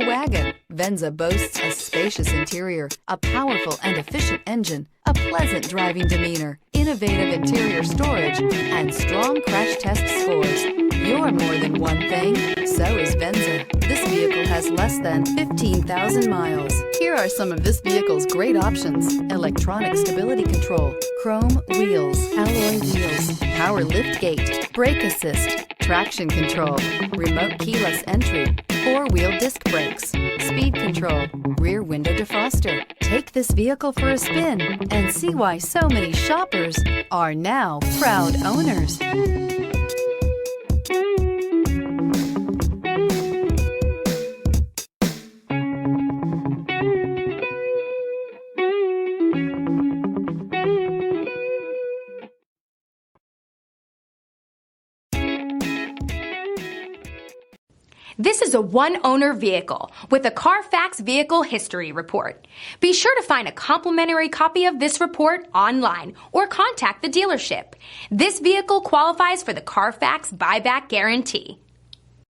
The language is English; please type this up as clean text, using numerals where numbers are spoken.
wagon. Venza boasts a spacious interior, a powerful and efficient engine, a pleasant driving demeanor, innovative interior storage, and strong crash test scores. You're more than one thing, so is Venza. This vehicle has less than 15,000 miles. Here are some of this vehicle's great options: electronic stability control, chrome wheels, alloy wheels, power lift gate, brake assist, traction control, remote keyless entry, four-wheel disc brakes, speed control, rear window defroster. Take this vehicle for a spin and see why so many shoppers are now proud owners. This is a one-owner vehicle with a CARFAX Vehicle History Report. Be sure to find a complimentary copy of this report online or contact the dealership. This vehicle qualifies for the CARFAX Buyback Guarantee.